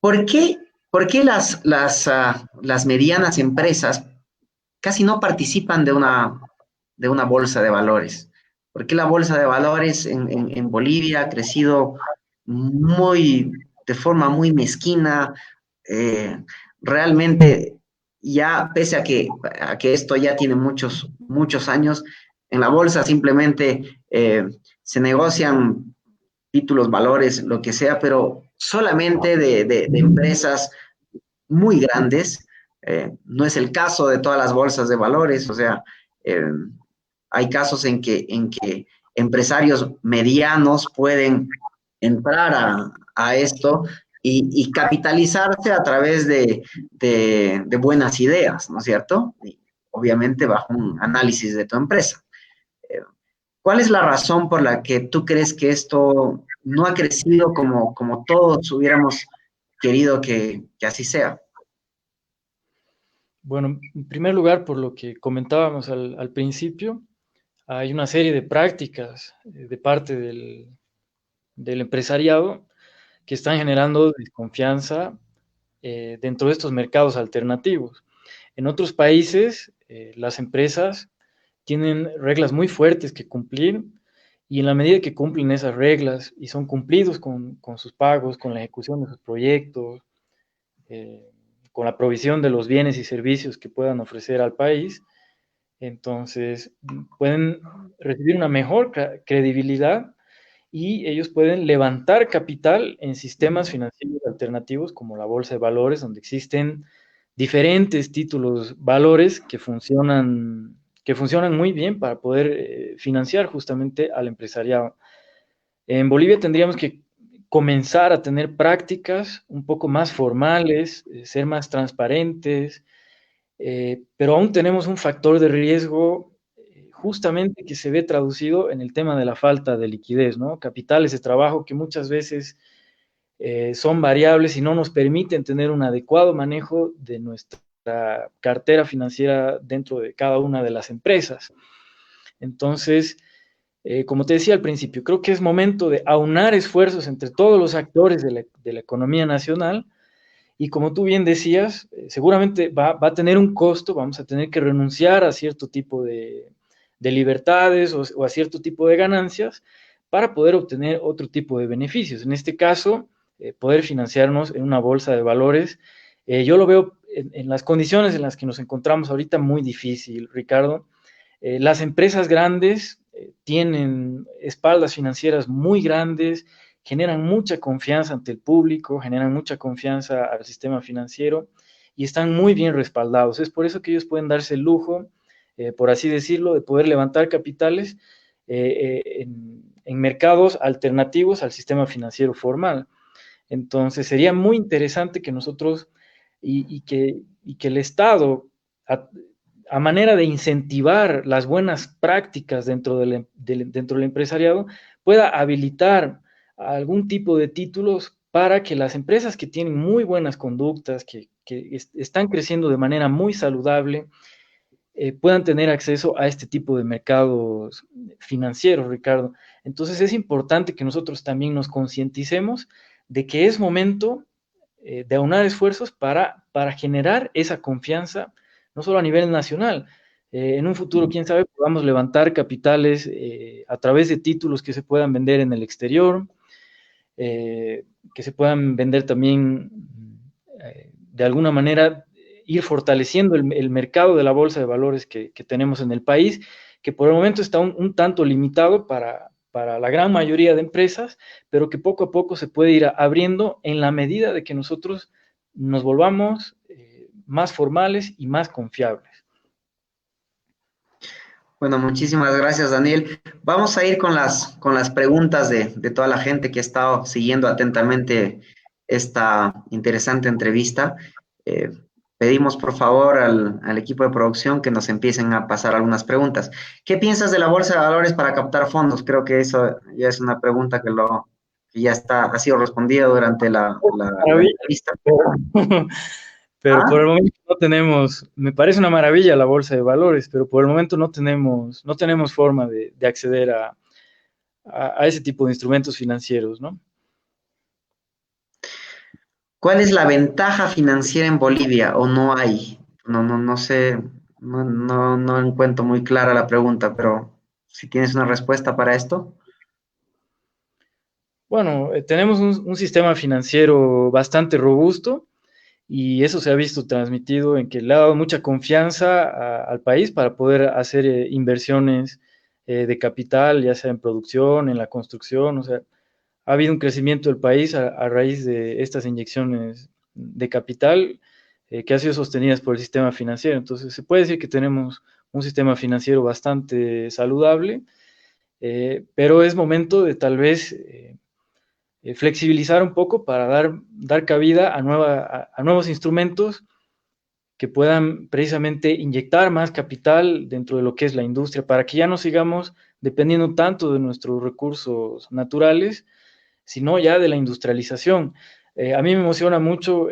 ¿Por qué las medianas empresas casi no participan de una bolsa de valores? ¿Por qué la bolsa de valores en Bolivia ha crecido de forma muy mezquina? Eh, Realmente, ya pese a que esto ya tiene muchos años, en la bolsa simplemente se negocian títulos, valores, lo que sea, pero solamente de empresas muy grandes. No es el caso de todas las bolsas de valores, o sea, eh, hay casos en que empresarios medianos pueden entrar a esto y capitalizarse a través de buenas ideas, ¿no es cierto? Y obviamente bajo un análisis de tu empresa. Eh, ¿Cuál es la razón por la que tú crees que esto no ha crecido como todos hubiéramos querido que así sea? Bueno, en primer lugar, por lo que comentábamos al principio, hay una serie de prácticas de parte del empresariado que están generando desconfianza dentro de estos mercados alternativos. En otros países, las empresas tienen reglas muy fuertes que cumplir y en la medida que cumplen esas reglas y son cumplidos con sus pagos, con la ejecución de sus proyectos, eh, con la provisión de los bienes y servicios que puedan ofrecer al país, entonces pueden recibir una mejor credibilidad y ellos pueden levantar capital en sistemas financieros alternativos como la bolsa de valores, donde existen diferentes títulos valores que funcionan muy bien para poder financiar justamente al empresariado. En Bolivia tendríamos que comenzar a tener prácticas un poco más formales, ser más transparentes, pero aún tenemos un factor de riesgo justamente que se ve traducido en el tema de la falta de liquidez, ¿no? Capitales de trabajo que muchas veces son variables y no nos permiten tener un adecuado manejo de nuestra cartera financiera dentro de cada una de las empresas. Entonces, como te decía al principio, creo que es momento de aunar esfuerzos entre todos los actores de la economía nacional y como tú bien decías, seguramente va a tener un costo, vamos a tener que renunciar a cierto tipo de libertades o a cierto tipo de ganancias para poder obtener otro tipo de beneficios. En este caso, poder financiarnos en una bolsa de valores. Yo lo veo en las condiciones en las que nos encontramos ahorita muy difícil, Ricardo. Las empresas grandes tienen espaldas financieras muy grandes, generan mucha confianza ante el público, generan mucha confianza al sistema financiero y están muy bien respaldados. Es por eso que ellos pueden darse el lujo, por así decirlo, de poder levantar capitales en mercados alternativos al sistema financiero formal. Entonces, sería muy interesante que nosotros y que el Estado, a manera de incentivar las buenas prácticas dentro del empresariado, pueda habilitar algún tipo de títulos para que las empresas que tienen muy buenas conductas, que están creciendo de manera muy saludable, puedan tener acceso a este tipo de mercados financieros, Ricardo. Entonces es importante que nosotros también nos concienticemos de que es momento de aunar esfuerzos para generar esa confianza, no solo a nivel nacional. En un futuro, quién sabe, podamos levantar capitales a través de títulos que se puedan vender en el exterior, que se puedan vender también de alguna manera ir fortaleciendo el mercado de la bolsa de valores que tenemos en el país, que por el momento está un tanto limitado para la gran mayoría de empresas, pero que poco a poco se puede ir abriendo en la medida de que nosotros nos volvamos más formales y más confiables. Bueno, muchísimas gracias, Daniel. Vamos a ir con las preguntas de toda la gente que ha estado siguiendo atentamente esta interesante entrevista. Eh, Pedimos, por favor, al equipo de producción que nos empiecen a pasar algunas preguntas. ¿Qué piensas de la bolsa de valores para captar fondos? Creo que eso ya es una pregunta que ya ha sido respondida durante la Maravilla, entrevista. pero por ¿Ah? el momento no tenemos, me parece una maravilla la bolsa de valores, pero por el momento no tenemos forma de acceder a ese tipo de instrumentos financieros, ¿no? ¿Cuál es la ventaja financiera en Bolivia o no hay? No sé, no encuentro muy clara la pregunta, pero si tienes una respuesta para esto. Bueno, tenemos un sistema financiero bastante robusto y eso se ha visto transmitido en que le ha dado mucha confianza al país para poder hacer inversiones de capital, ya sea en producción, en la construcción, o sea, ha habido un crecimiento del país a raíz de estas inyecciones de capital que ha sido sostenidas por el sistema financiero. Entonces, se puede decir que tenemos un sistema financiero bastante saludable, pero es momento de tal vez flexibilizar un poco para dar cabida a nuevos instrumentos que puedan precisamente inyectar más capital dentro de lo que es la industria, para que ya no sigamos dependiendo tanto de nuestros recursos naturales, sino ya de la industrialización. A mí me emociona mucho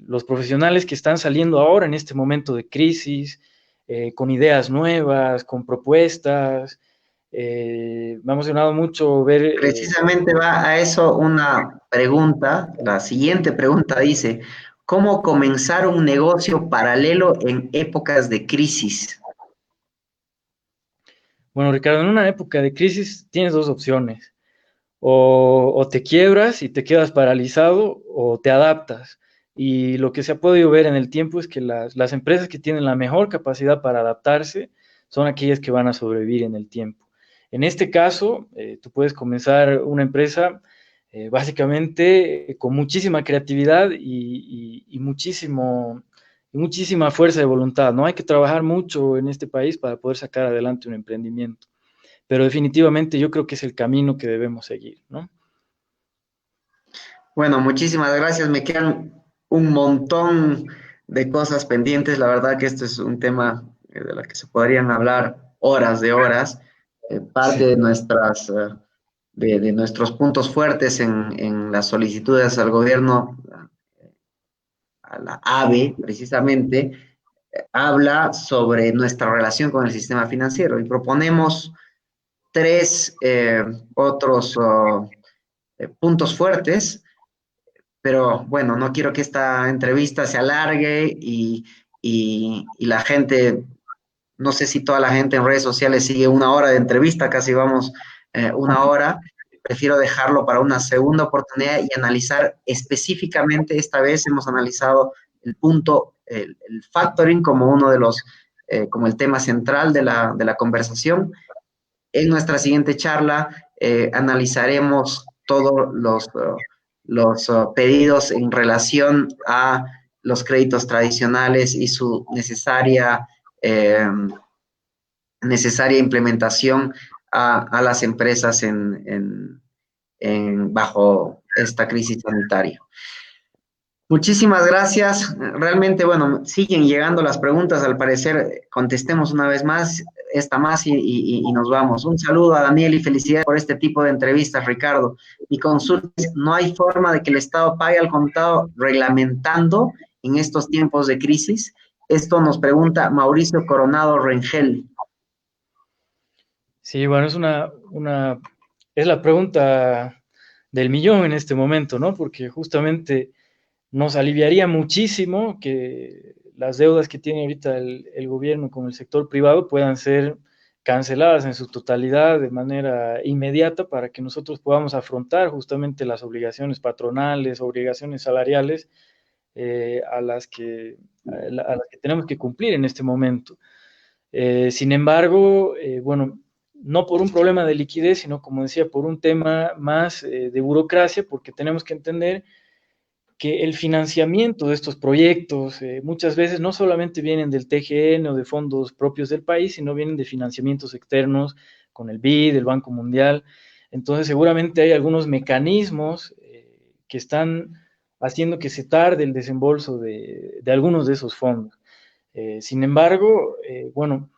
los profesionales que están saliendo ahora en este momento de crisis, con ideas nuevas, con propuestas. Me ha emocionado mucho ver Precisamente va a eso una pregunta. La siguiente pregunta dice, ¿cómo comenzar un negocio paralelo en épocas de crisis? bueno, Ricardo, en una época de crisis tienes dos opciones. O te quiebras y te quedas paralizado o te adaptas. Y lo que se ha podido ver en el tiempo es que las empresas que tienen la mejor capacidad para adaptarse son aquellas que van a sobrevivir en el tiempo. En este caso, tú puedes comenzar una empresa básicamente con muchísima creatividad y muchísima fuerza de voluntad. No hay que trabajar mucho en este país para poder sacar adelante un emprendimiento, pero definitivamente yo creo que es el camino que debemos seguir, ¿no? Bueno, muchísimas gracias. Me quedan un montón de cosas pendientes. La verdad que esto es un tema de la que se podrían hablar horas de horas. Parte Sí. de nuestros puntos fuertes en las solicitudes al gobierno, a la AVE, precisamente, habla sobre nuestra relación con el sistema financiero y proponemos tres otros puntos fuertes, pero bueno, no quiero que esta entrevista se alargue y la gente, no sé si toda la gente en redes sociales sigue una hora de entrevista, casi vamos una hora. Prefiero dejarlo para una segunda oportunidad y analizar específicamente. Esta vez hemos analizado el punto, el factoring como uno de los, como el tema central de la conversación. En nuestra siguiente charla analizaremos todos pedidos en relación a los créditos tradicionales y su necesaria implementación a las empresas bajo esta crisis sanitaria. Muchísimas gracias. Realmente, bueno, siguen llegando las preguntas. Al parecer, contestemos una vez más, esta más y nos vamos. Un saludo a Daniel y felicidades por este tipo de entrevistas, Ricardo. Mi consulta es, ¿no hay forma de que el Estado pague al contado reglamentando en estos tiempos de crisis? Esto nos pregunta Mauricio Coronado Rengel. Sí, bueno, es la pregunta del millón en este momento, ¿no? Porque justamente nos aliviaría muchísimo que las deudas que tiene ahorita el gobierno con el sector privado puedan ser canceladas en su totalidad de manera inmediata para que nosotros podamos afrontar justamente las obligaciones patronales, obligaciones salariales a las que tenemos que cumplir en este momento. Sin embargo, bueno, no por un problema de liquidez, sino como decía, por un tema más de burocracia, porque tenemos que entender que el financiamiento de estos proyectos muchas veces no solamente vienen del TGN o de fondos propios del país, sino vienen de financiamientos externos con el BID, el Banco Mundial. Entonces, seguramente hay algunos mecanismos que están haciendo que se tarde el desembolso de algunos de esos fondos. Sin embargo, bueno,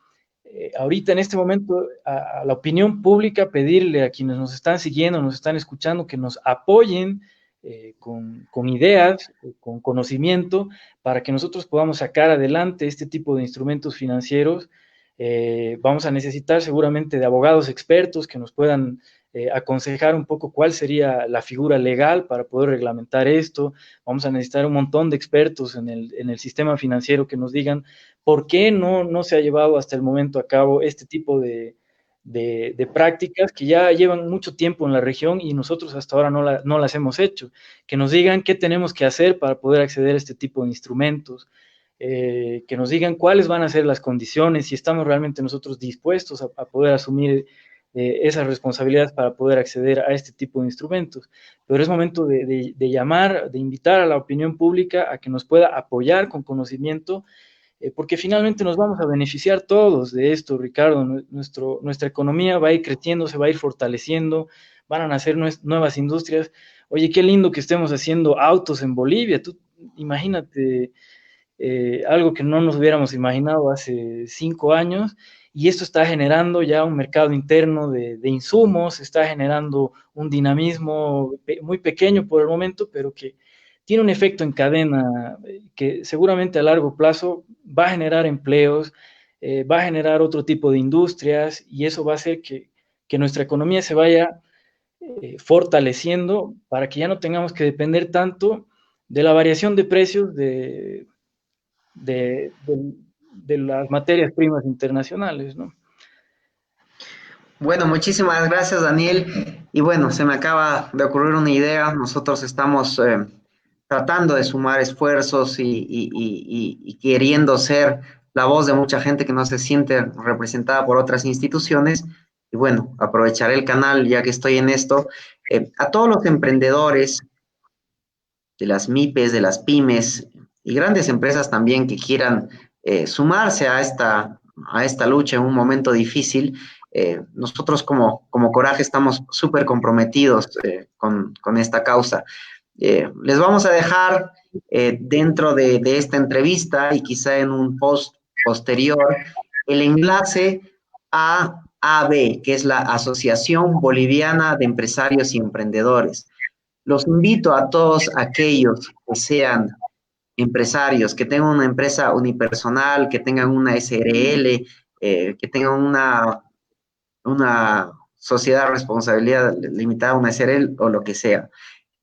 ahorita en este momento a la opinión pública pedirle a quienes nos están siguiendo, nos están escuchando, que nos apoyen con ideas, con conocimiento, para que nosotros podamos sacar adelante este tipo de instrumentos financieros. Vamos a necesitar seguramente de abogados expertos que nos puedan aconsejar un poco cuál sería la figura legal para poder reglamentar esto. Vamos a necesitar un montón de expertos en el sistema financiero que nos digan por qué no se ha llevado hasta el momento a cabo este tipo de prácticas que ya llevan mucho tiempo en la región y nosotros hasta ahora no las hemos hecho. Que nos digan qué tenemos que hacer para poder acceder a este tipo de instrumentos, que nos digan cuáles van a ser las condiciones, si estamos realmente nosotros dispuestos a poder asumir esas responsabilidades para poder acceder a este tipo de instrumentos. Pero es momento de llamar, de invitar a la opinión pública a que nos pueda apoyar con conocimiento, porque finalmente nos vamos a beneficiar todos de esto, Ricardo. Nuestra economía va a ir creciendo, se va a ir fortaleciendo, van a nacer nuevas industrias. Oye, qué lindo que estemos haciendo autos en Bolivia. Tú imagínate algo que no nos hubiéramos imaginado hace 5 años, y esto está generando ya un mercado interno de insumos, está generando un dinamismo muy pequeño por el momento, pero que tiene un efecto en cadena que seguramente a largo plazo va a generar empleos, va a generar otro tipo de industrias, y eso va a hacer que nuestra economía se vaya fortaleciendo para que ya no tengamos que depender tanto de la variación de precios de, de, de las materias primas internacionales, ¿no? Bueno, muchísimas gracias, Daniel. Y bueno, se me acaba de ocurrir una idea. Nosotros estamos tratando de sumar esfuerzos y queriendo ser la voz de mucha gente que no se siente representada por otras instituciones. Y bueno, aprovecharé el canal ya que estoy en esto. A todos los emprendedores de las MIPES, de las pymes y grandes empresas también que quieran sumarse a esta lucha en un momento difícil. Nosotros como Coraje estamos súper comprometidos con esta causa. Les vamos a dejar dentro de esta entrevista y quizá en un post posterior el enlace a AB, que es la Asociación Boliviana de Empresarios y Emprendedores. Los invito a todos aquellos que sean empresarios, que tengan una empresa unipersonal, que tengan una SRL, que tengan una sociedad, responsabilidad limitada, una SRL o lo que sea,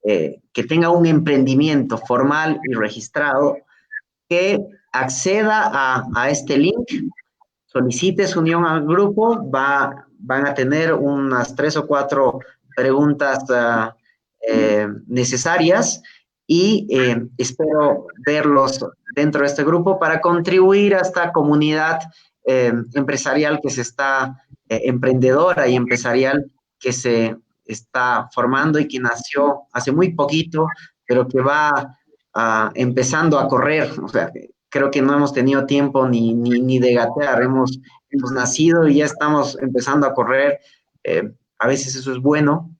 que tenga un emprendimiento formal y registrado, que acceda a este link, solicite su unión al grupo, van a tener unas 3 o 4 preguntas necesarias y espero verlos dentro de este grupo para contribuir a esta comunidad empresarial que se está, emprendedora y empresarial que se está formando y que nació hace muy poquito, pero que va empezando a correr. O sea, creo que no hemos tenido tiempo ni de gatear, hemos nacido y ya estamos empezando a correr. A veces eso es bueno,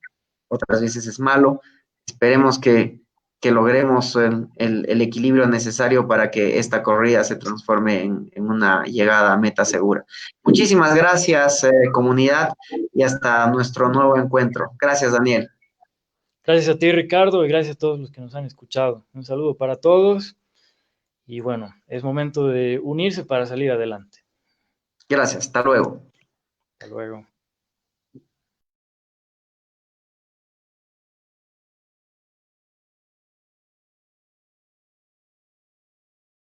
otras veces es malo. Esperemos que logremos el equilibrio necesario para que esta corrida se transforme en una llegada a meta segura. Muchísimas gracias, comunidad, y hasta nuestro nuevo encuentro. Gracias, Daniel. Gracias a ti, Ricardo, y gracias a todos los que nos han escuchado. Un saludo para todos y bueno, es momento de unirse para salir adelante. Gracias, hasta luego. Hasta luego.